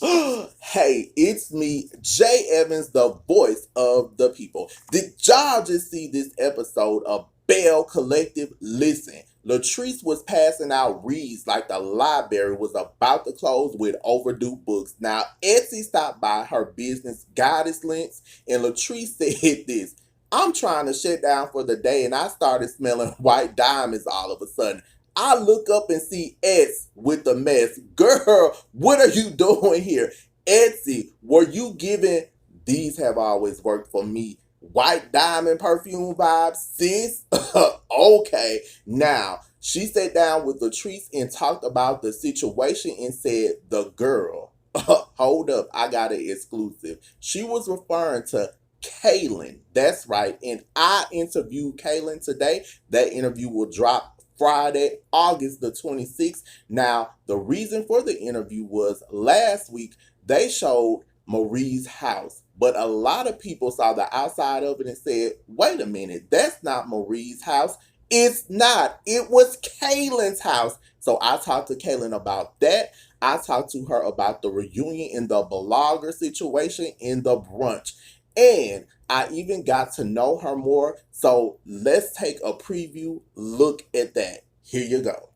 Hey, it's me, Jay Evans, the voice of the people. Did y'all just see this episode of Belle Collective? Listen, Latrice was passing out reads like the library was about to close with overdue books. Now, Essie stopped by her business goddess links, and Latrice said this. I'm trying to shut down for the day, and I started smelling white diamonds all of a sudden. I look up and see S with the mess. Girl, what are you doing here? Etsy, were you giving these have always worked for me white diamond perfume vibes, sis? Okay. Now, she sat down with Latrice and talked about the situation and said, the girl. Hold up, I got an exclusive. She was referring to Kaylin. That's right. And I interviewed Kaylin today. That interview will drop Friday, August the 26th. Now, the reason for the interview was last week they showed Marie's house, but a lot of people saw the outside of it and said, wait a minute, that's not Marie's house. It's not. It was Kaylin's house. So I talked to Kaylin about that. I talked to her about the reunion in the blogger situation in the brunch. And I even got to know her more. So let's take a preview look at that. Here you go.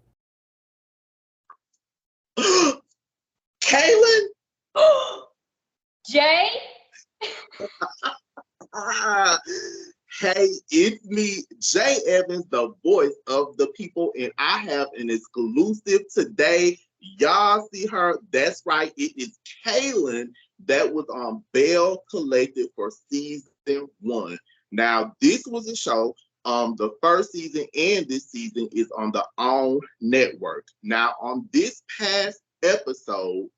Kaylin? Jay? Hey, it's me, Jay Evans, the voice of the people, and I have an exclusive today. Y'all see her? That's right. It is Kaylin that was on Belle Collective for season 1. Now, this was a show. The first season and this season is on the OWN network. Now, on this past episode,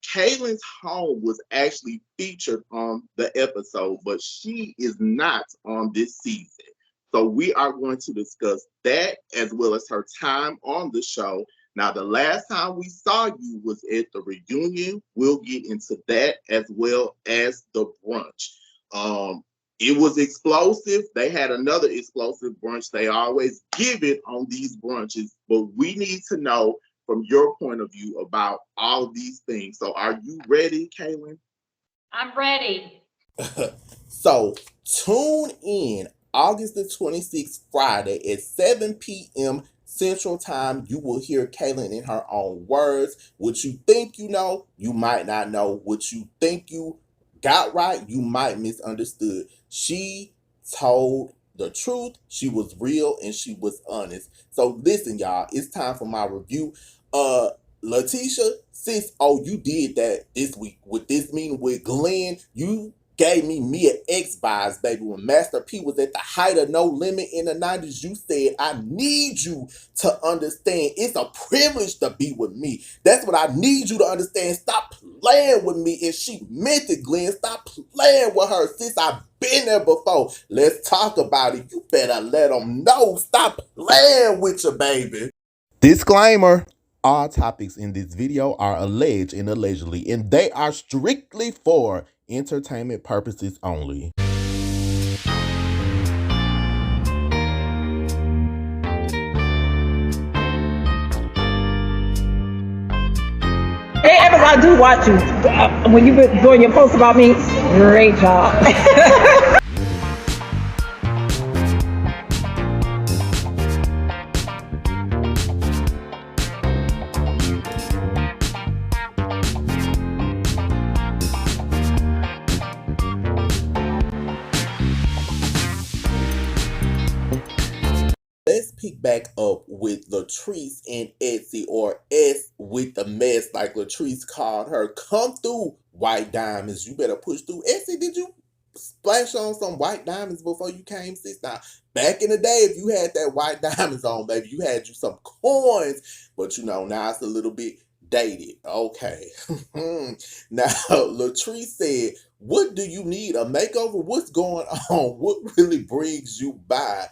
Kaylin's home was actually featured on the episode, but she is not on this season. So we are going to discuss that as well as her time on the show. Now, the last time we saw you was at the reunion. We'll get into that as well as the brunch. It was explosive. They had another explosive brunch. They always give it on these brunches, but we need to know from your point of view about all of these things. So are you ready, Kaylin? I'm ready. So tune in August the 26th, Friday at 7 p.m. Central Time. You will hear Kaylin in her own words. What you think you know, you might not know. What you think you got right, you might misunderstood. She told the truth. She was real and she was honest. So listen, y'all, it's time for my review. Letitia, sis, oh, you did that this week with this meeting with Glen. You gave me Mia X vibes, baby. When Master P was at the height of No Limit in the 90s, you said, I need you to understand it's a privilege to be with me. That's what I need you to understand. Stop playing with me. And she meant it, Glenn. Stop playing with her. Sis, I've been there before. Let's talk about it. You better let them know. Stop playing with your baby. Disclaimer. All topics in this video are alleged and allegedly, and they are strictly for entertainment purposes only. Hey, Evans, I do watch you. When you been doing your post about me, great job. Let's pick back up with Latrice and Essie, or S with the mess, like Latrice called her. Come through, white diamonds. You better push through. Essie, did you splash on some white diamonds before you came, sis? Now, back in the day, if you had that white diamonds on, baby, you had you some coins. But now it's a little bit dated. Okay. Now, Latrice said, what do you need? A makeover? What's going on? What really brings you by?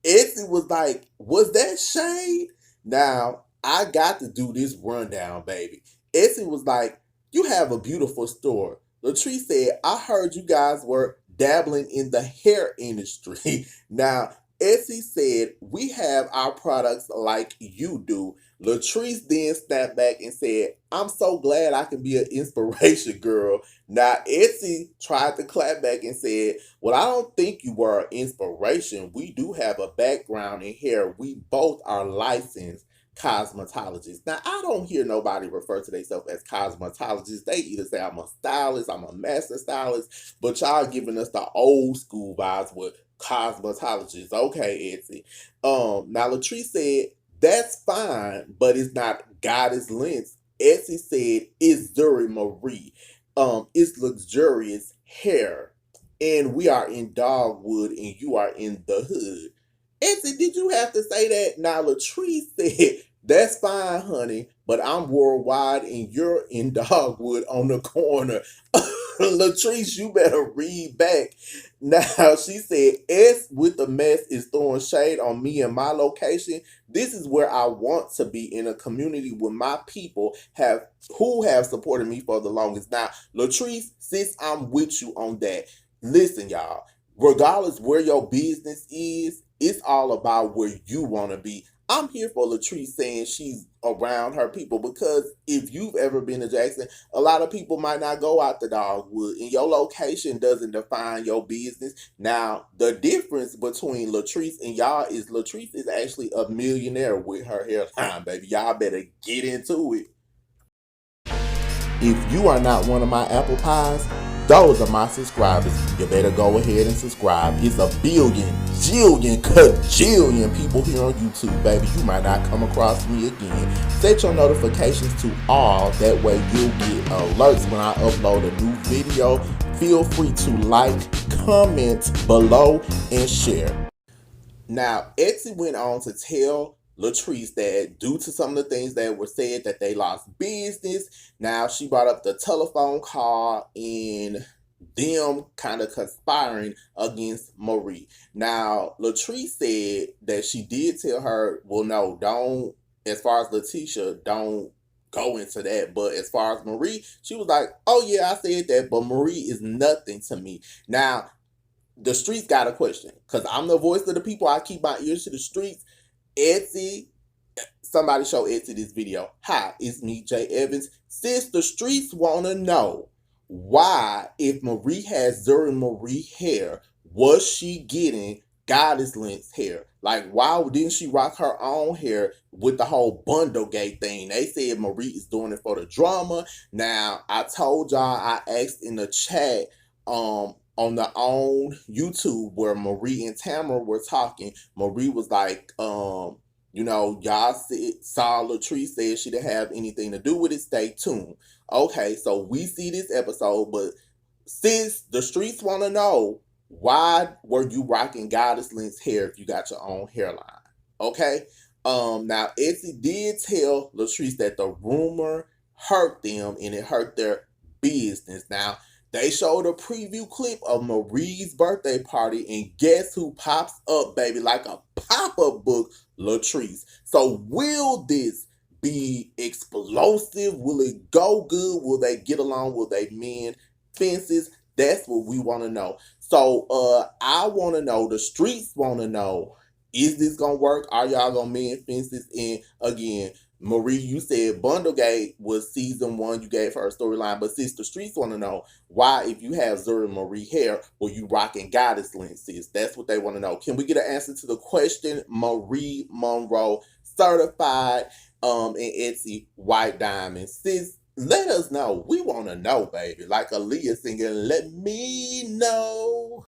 Essie was like, was that shade? Now, I got to do this rundown, baby. Essie was like, you have a beautiful store. Latrice said, I heard you guys were dabbling in the hair industry. Now, Essie said, "We have our products like you do." Latrice then snapped back and said, "I'm so glad I can be an inspiration, girl." Now, Essie tried to clap back and said, "Well, I don't think you were an inspiration. We do have a background in hair. We both are licensed cosmetologists." Now, I don't hear nobody refer to themselves as cosmetologists. They either say, "I'm a stylist, I'm a master stylist," but y'all giving us the old school vibes with cosmetologists. Okay, Essie. Now Latrice said, "That's fine, but it's not goddess lengths." Essie said, "It's Zuri Marie. It's luxurious hair. And we are in Dogwood and you are in the hood." Essie, did you have to say that? Now Latrice said, "That's fine, honey, but I'm worldwide and you're in Dogwood on the corner." Latrice, you better read back. Now, she said, "S with the mess is throwing shade on me and my location. This is where I want to be, in a community where my people who have supported me for the longest." Now, Latrice, sis, I'm with you on that. Listen, y'all, regardless where your business is, it's all about where you want to be. I'm here for Latrice saying she's around her people, because if you've ever been to Jackson, a lot of people might not go out to Dogwood, and your location doesn't define your business. Now, the difference between Latrice and y'all is Latrice is actually a millionaire with her hairline, baby. Y'all better get into it. If you are not one of my apple pies, those are my subscribers. You better go ahead and subscribe. It's a billion, jillion, cajillion people here on YouTube, baby. You might not come across me again. Set your notifications to all. That way you'll get alerts when I upload a new video. Feel free to like, comment below, and share. Now, Essie went on to tell Latrice that due to some of the things that were said, that they lost business. Now, she brought up the telephone call and them kind of conspiring against Marie. Now, Latrice said that she did tell her, "Well, no, don't, as far as Letitia, don't go into that." But as far as Marie, she was like, "Oh yeah, I said that, but Marie is nothing to me." Now, the streets got a question, because I'm the voice of the people. I keep my ears to the streets. Essie, somebody show Essie this video. "Hi, it's me, Jay Evans. Sis, the streets want to know why, if Marie has Zuri Marie hair, was she getting goddess length hair? Like, why didn't she rock her own hair with the whole bundle gate thing?" They said Marie is doing it for the drama. Now, I told y'all, I asked in the chat, on the own YouTube where Marie and Tamara were talking. Marie was like, y'all saw Latrice said she didn't have anything to do with it. Stay tuned. Okay, so we see this episode, but sis, the streets want to know, why were you rocking goddess length hair if you got your own hairline? Okay. Now Essie did tell Latrice that the rumor hurt them and it hurt their business. Now, they showed a preview clip of Marie's birthday party, and guess who pops up, baby, like a pop-up book? Latrice. So will this be explosive? Will it go good? Will they get along? Will they mend fences? That's what we want to know. So I want to know, the streets want to know, is this going to work? Are y'all going to mend fences? And again, Marie, you said Bundlegate was season 1. You gave her a storyline. But sis, the streets want to know, why, if you have Zuri Marie hair, were you rocking goddess length, sis? That's what they want to know. Can we get an answer to the question? Marie Monroe, certified, and Etsy white diamond. Sis, let us know. We want to know, baby. Like Aaliyah singing, "Let me know."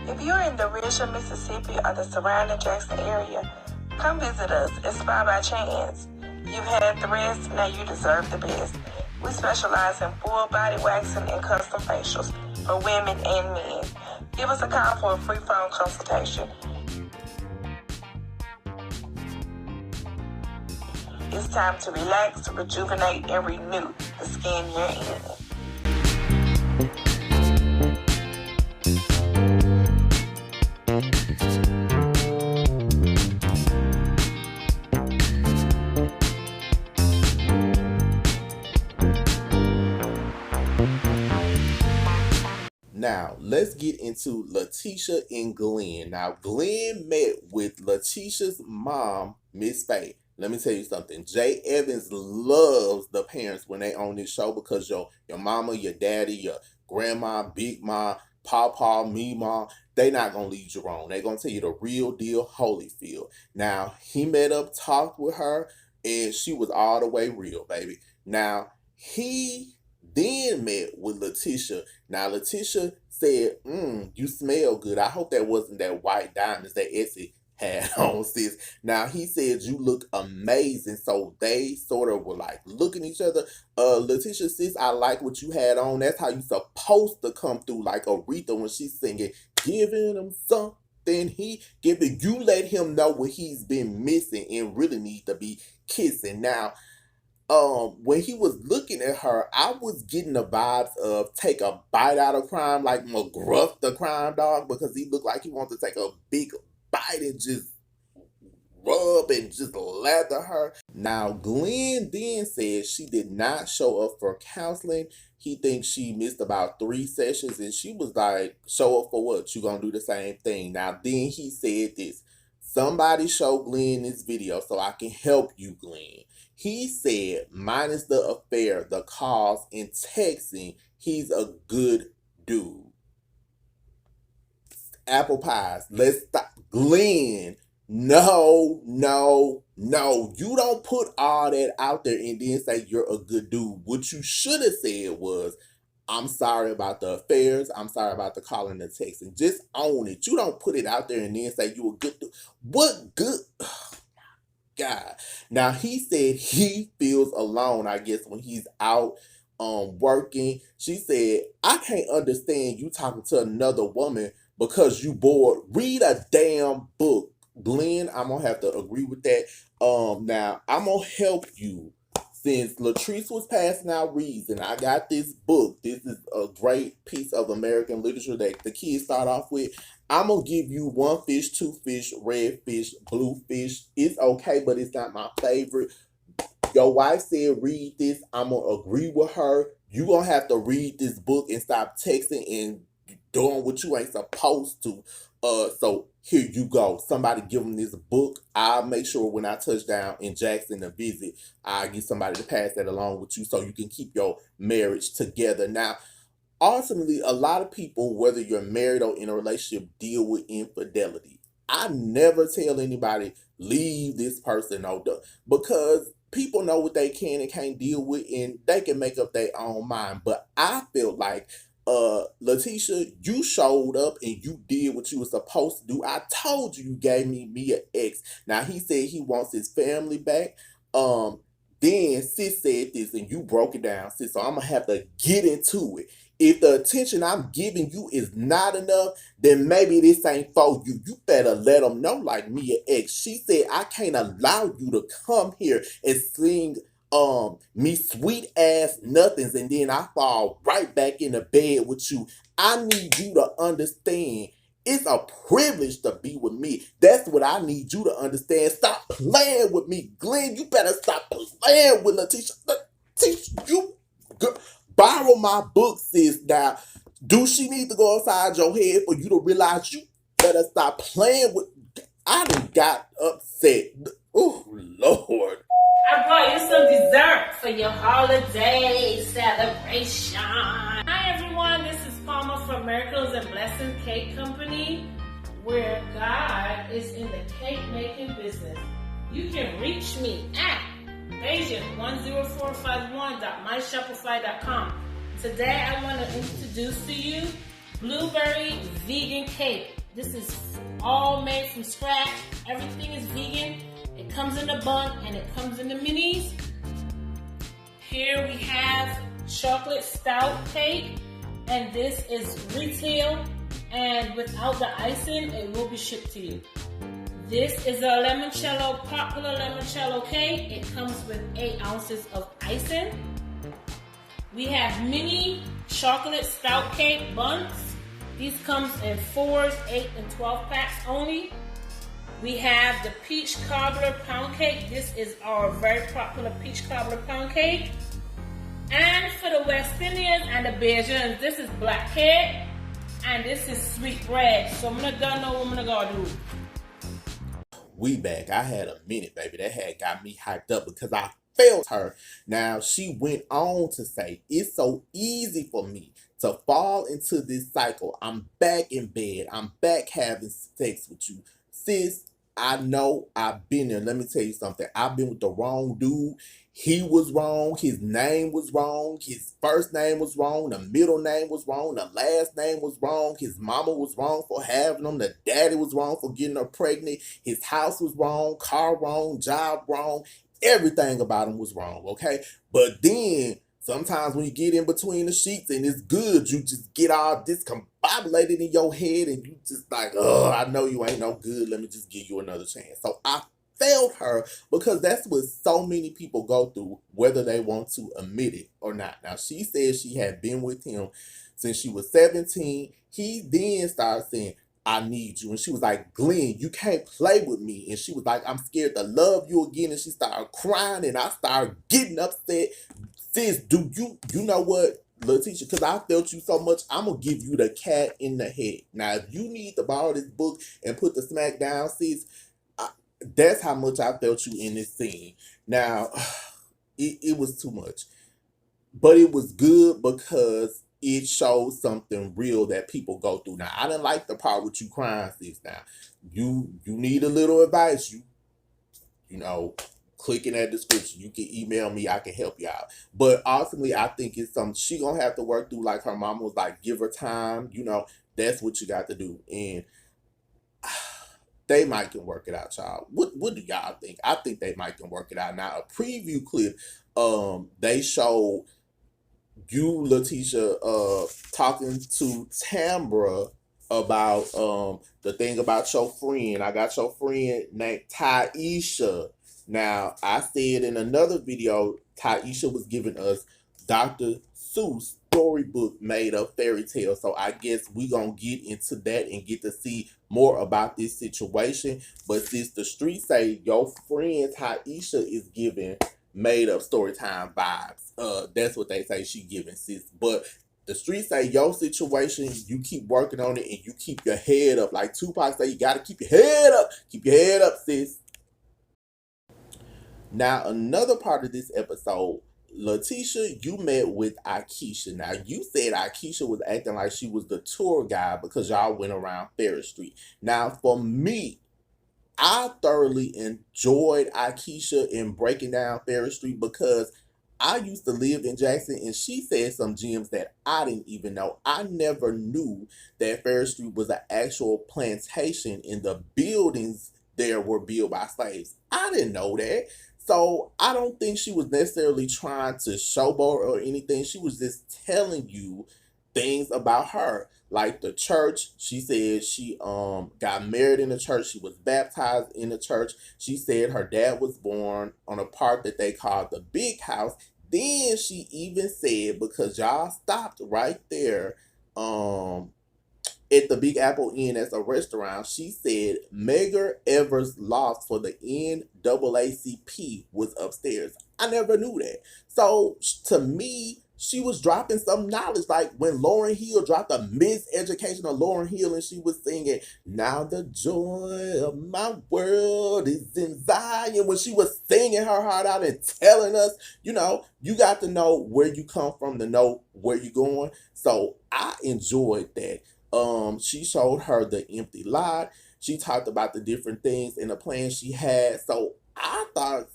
If you're in the Richmond, Mississippi or the surrounding Jackson area, come visit us at Spa by Chance. You've had the rest, now you deserve the best. We specialize in full body waxing and custom facials for women and men. Give us a call for a free phone consultation. It's time to relax, to rejuvenate, and renew the skin you're in. Now, let's get into Letitia and Glen. Now, Glen met with Letitia's mom, Miss Faye. Let me tell you something. Jay Evans loves the parents when they on this show because your mama, your daddy, your grandma, big mom, papa, me mom, they not going to lead you wrong. They going to tell you the real deal, Holyfield. Now, he met up, talked with her, and she was all the way real, baby. Now, he then met with Letitia. Now, Letitia said, you smell good. I hope that wasn't that white diamonds that Essie had on, sis. Now, he said, you look amazing. So they sort of were like looking at each other. Letitia, sis, I like what you had on. That's how you supposed to come through, like Aretha when she's singing, giving him something he giving. You let him know what he's been missing and really need to be kissing. Now, when he was looking at her, I was getting the vibes of take a bite out of crime, like McGruff the crime dog, because he looked like he wanted to take a big bite and just rub and just lather her. Now, Glen then said she did not show up for counseling. He thinks she missed about 3 sessions, and she was like, show up for what? You gonna do the same thing. Now, then he said this, somebody show Glen this video so I can help you, Glen. He said, minus the affair, the calls, and texting, he's a good dude. Apple pies. Let's stop. Glen, no. You don't put all that out there and then say you're a good dude. What you should have said was, I'm sorry about the affairs. I'm sorry about the calling and the texting. Just own it. You don't put it out there and then say you a good dude. What good? God. Now, he said he feels alone, I guess, when he's out working. She said, I can't understand you talking to another woman because you bored. Read a damn book. Glen, I'm going to have to agree with that. Now, I'm going to help you. Since Latrice was passing out reads, and I got this book. This is a great piece of American literature that the kids start off with. I'm going to give you 1 fish, 2 fish, red fish, blue fish. It's okay, but it's not my favorite. Your wife said read this. I'm going to agree with her. You're going to have to read this book and stop texting and doing what you ain't supposed to. So here you go. Somebody give them this book. I'll make sure when I touch down in Jackson to visit, I'll get somebody to pass that along with you so you can keep your marriage together. Now, ultimately, a lot of people, whether you're married or in a relationship, deal with infidelity. I never tell anybody, leave this person over, because people know what they can and can't deal with, and they can make up their own mind. But I feel like, Letitia, you showed up and you did what you were supposed to do. I told you gave me an ex. Now, he said he wants his family back. Then sis said this and you broke it down, sis. So I'm going to have to get into it. If the attention I'm giving you is not enough, then maybe this ain't for you. You better let them know, like Mia X. She said, I can't allow you to come here and sing me sweet ass nothings and then I fall right back in the bed with you. I need you to understand it's a privilege to be with me. That's what I need you to understand. Stop playing with me, Glen. You better stop playing with Letitia. You borrow my book, sis. Now, do she need to go inside your head for you to realize you better stop playing with? I done got upset. Oh, Lord. I brought you some dessert for your holiday celebration. Hi everyone, this is Palmer from Miracles and Blessings Cake Company, where God is in the cake making business. You can reach me at Asian10451.myshopify.com. Today I want to introduce to you blueberry vegan cake. This is all made from scratch. Everything is vegan. It comes in a bun and it comes in the minis. Here we have chocolate stout cake, and this is retail, and without the icing, it will be shipped to you. This is a popular limoncello cake. It comes with 8 ounces of icing. We have mini chocolate stout cake buns. These comes in 4s, 8, and 12 packs only. We have the peach cobbler pound cake. This is our very popular peach cobbler pound cake. And for the West Indians and the Bajans, this is black cake. And this is Sweet Bread. So I'm gonna go know what I'm gonna go do. We back. I had a minute, baby. That had got me hyped up because I felt her. Now, she went on to say, it's so easy for me to fall into this cycle. I'm back in bed. I'm back having sex with you. Sis, I know I've been there. Let me tell you something. I've been with the wrong dude. He was wrong. His name was wrong. His first name was wrong. The middle name was wrong. The last name was wrong. His mama was wrong for having him. The daddy was wrong for getting her pregnant. His house was wrong. Car wrong. Job wrong. Everything about him was wrong, okay? But then sometimes when you get in between the sheets and it's good, you just get all discombobulated in your head and you just like, oh, I know you ain't no good. Let me just give you another chance. So I failed her because that's what so many people go through, whether they want to admit it or not. Now, she said she had been with him since she was 17. He then started saying, I need you. And she was like, Glen, you can't play with me. And she was like, I'm scared to love you again. And she started crying and I started getting upset. Sis, do you know what, Latrice, because I felt you so much, I'm going to give you the cat in the head. Now, if you need to borrow this book and put the smack down, sis, that's how much I felt you in this scene. Now, it was too much. But it was good because it showed something real that people go through. Now, I didn't like the part with you crying, sis. Now, you need a little advice. You know, click in that description. You can email me. I can help you out. But ultimately, I think it's something she gonna have to work through. Like her mama was like, give her time. You know, that's what you got to do. And they might can work it out, y'all. What do y'all think? I think they might can work it out. Now, a preview clip, they showed you, Letitia, talking to Tambra about the thing about your friend. I got your friend named Taisha. Now, I said in another video, Taisha was giving us Dr. Seuss storybook made up fairy tale. So I guess we gonna get into that and get to see more about this situation. But since the streets say your friend Taisha is giving made up story time vibes, that's what they say she giving, sis. But the streets say your situation, you keep working on it and you keep your head up. Like Tupac say, you gotta keep your head up. Keep your head up, sis. Now, another part of this episode, Letitia, you met with Ikesha. Now, you said Ikesha was acting like she was the tour guide because y'all went around Ferris Street. Now, for me, I thoroughly enjoyed Ikesha in breaking down Ferris Street because I used to live in Jackson and she said some gems that I didn't even know. I never knew that Ferris Street was an actual plantation and the buildings there were built by slaves. I didn't know that. So I don't think she was necessarily trying to showboat or anything. She was just telling you things about her. Like the church, she said she got married in the church. She was baptized in the church. She said her dad was born on a part that they called the big house. Then she even said, because y'all stopped right there at the Big Apple Inn as a restaurant, she said Medgar Evers' loft for the NAACP was upstairs. I never knew that. So to me, she was dropping some knowledge. Like when Lauryn Hill dropped a miseducation of Lauryn Hill and she was singing, now the joy of my world is in Zion. When she was singing her heart out and telling us, you know, you got to know where you come from to know where you're going. So I enjoyed that. She showed her the empty lot. She talked about the different things and the plans she had. So I thought,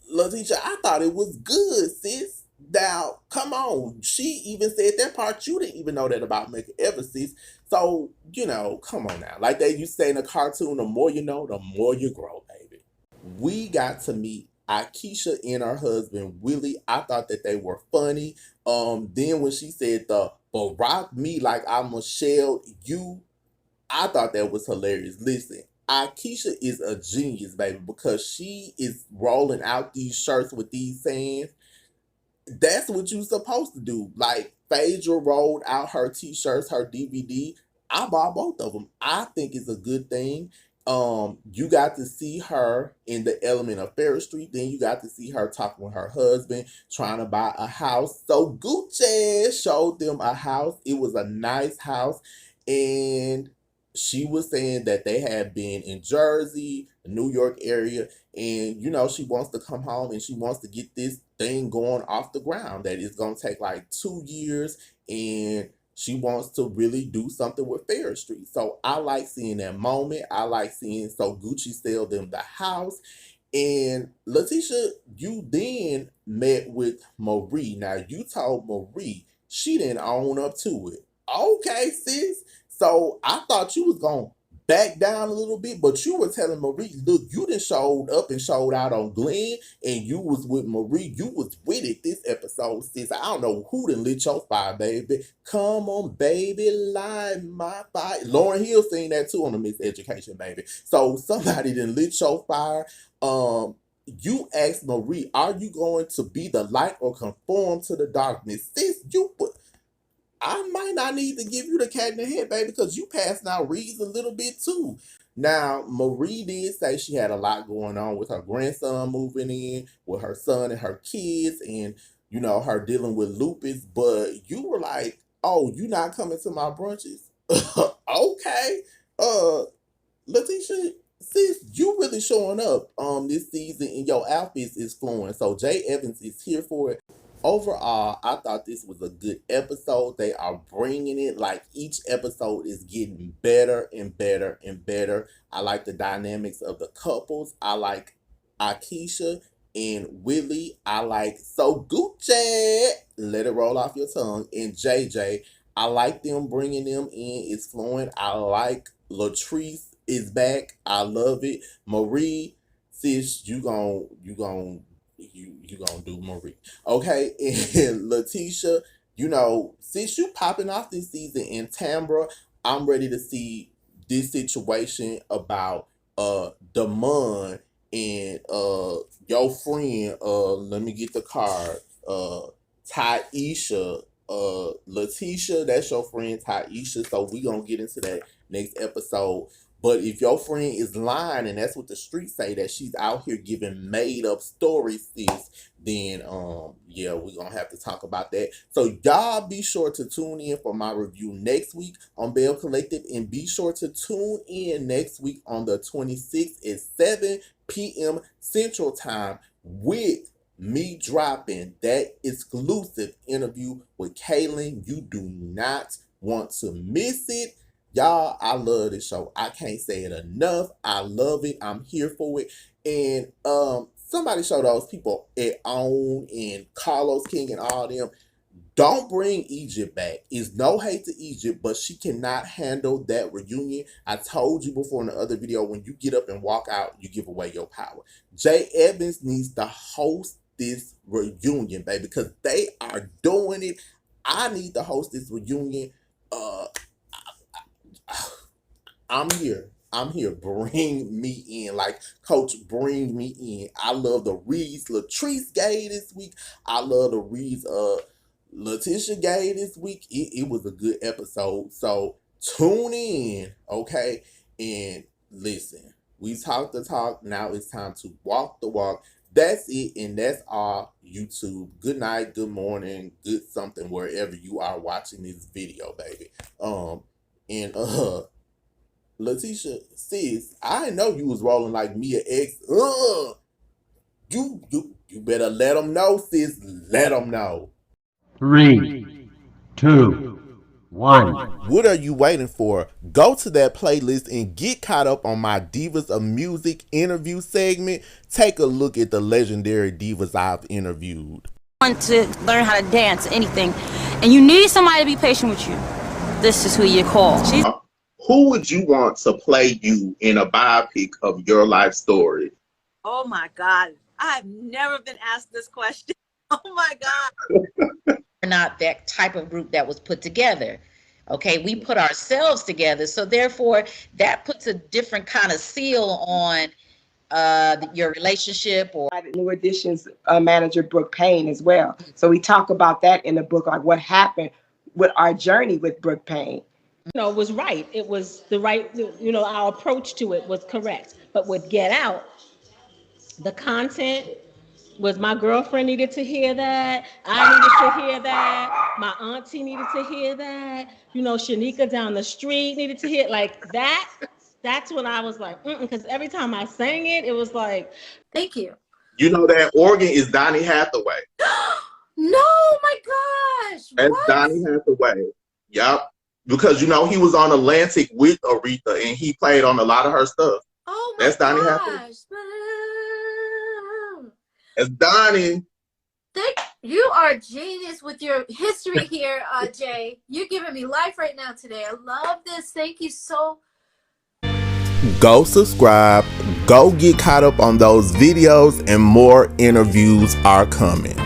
Letitia, I thought it was good, sis. Now, come on. She even said that part you didn't even know that about Medgar Evers, sis. So, you know, come on now. Like they used to say in a cartoon, the more you know, the more you grow, baby. We got to meet Ikesha and her husband, Willie. I thought that they were funny. Then when she said but rock me like I'm Michelle, I thought that was hilarious. Listen, Ikesha is a genius, baby, because she is rolling out these shirts with these sayings. That's what you're supposed to do. Like Phaedra rolled out her t-shirts, her DVD. I bought both of them. I think it's a good thing. You got to see her in the element of Ferris Street. Then you got to see her talking with her husband, trying to buy a house. So Gucci showed them a house. It was a nice house. And she was saying that they had been in Jersey, the New York area. And, she wants to come home and she wants to get this thing going off the ground. That it's going to take like 2 years. And she wants to really do something with Fair Street. So I like seeing that moment. I like seeing so Gucci sell them the house. And Letitia, you then met with Marie. Now you told Marie she didn't own up to it. Okay, sis. So I thought you was gonna back down a little bit, but you were telling Marie, look, you done showed up and showed out on Glen, and you was with Marie. You was with it this episode, sis. I don't know who done lit your fire, baby. Come on, baby, light my fire. Lauryn Hill sing that too on the Miss Education, baby. So somebody done lit your fire. You asked Marie, are you going to be the light or conform to the darkness? Sis, I might not need to give you the cat in the head, baby, because you passing out reads a little bit too. Now, Marie did say she had a lot going on with her grandson moving in, with her son and her kids, and her dealing with lupus. But you were like, "Oh, you not coming to my brunches?" Okay, Letitia, sis, you really showing up this season, and your outfits is flowing. So Jay Evans is here for it. Overall, I thought this was a good episode. They are bringing it like each episode is getting better and better and better. I like the dynamics of the couples. I like Ikesha and Willie. I like So Gucci. Let it roll off your tongue. And JayDay. I like them bringing them in. It's flowing. I like Latrice is back. I love it. Marie, sis, you gonna do Marie. Okay, and Letitia, since you popping off this season in Tambra, I'm ready to see this situation about Damon and your friend, let me get the card, Taisha, Letitia, that's your friend Taisha, so we gonna get into that next episode. But if your friend is lying, and that's what the streets say, that she's out here giving made up stories, sis, then yeah, we're gonna have to talk about that. So y'all be sure to tune in for my review next week on Belle Collective, and be sure to tune in next week on the 26th at 7 p.m. Central Time with me dropping that exclusive interview with Kaylin. You do not want to miss it. Y'all, I love this show. I can't say it enough. I love it. I'm here for it. And somebody show those people at OWN and Carlos King and all them. Don't bring Egypt back. It's no hate to Egypt, but she cannot handle that reunion. I told you before in the other video, when you get up and walk out, you give away your power. Jay Evans needs to host this reunion, baby, because they are doing it. I need to host this reunion. I'm here. Bring me in. Like, Coach, bring me in. I love the reads Latrice gave this week. I love the reads Letitia gave this week. It was a good episode. So tune in, okay? And listen, we talked the talk. Now it's time to walk the walk. That's it, and that's all, YouTube. Good night, good morning, good something wherever you are watching this video, baby. Letitia, sis, I didn't know you was rolling like Mia X. You better let them know, sis. Let them know. 3, 2, 1. What are you waiting for? Go to that playlist and get caught up on my Divas of Music interview segment. Take a look at the legendary divas I've interviewed. Want to learn how to dance, anything, and you need somebody to be patient with you. This is who you call. Who would you want to play you in a biopic of your life story? Oh my God. I've never been asked this question. Oh my God. We're not that type of group that was put together. Okay, we put ourselves together. So therefore, that puts a different kind of seal on your relationship. Or New Edition's manager, Brooke Payne, as well. So we talk about that in the book, like what happened with our journey with Brooke Payne. Was right. It was the right, our approach to it was correct. But with Get Out, the content was my girlfriend needed to hear that. I needed to hear that. My auntie needed to hear that. Shanika down the street needed to hear like that. That's when I was like, because every time I sang it, it was like, thank you. You know that organ is Donny Hathaway. No, my gosh. That's what? Donny Hathaway. Yep. Because he was on Atlantic with Aretha and he played on a lot of her stuff. Oh my That's Donny gosh. Hathaway. That's Donny. You are genius with your history here, Jay. You're giving me life right now today. I love this. Thank you so. Go subscribe. Go get caught up on those videos, and more interviews are coming.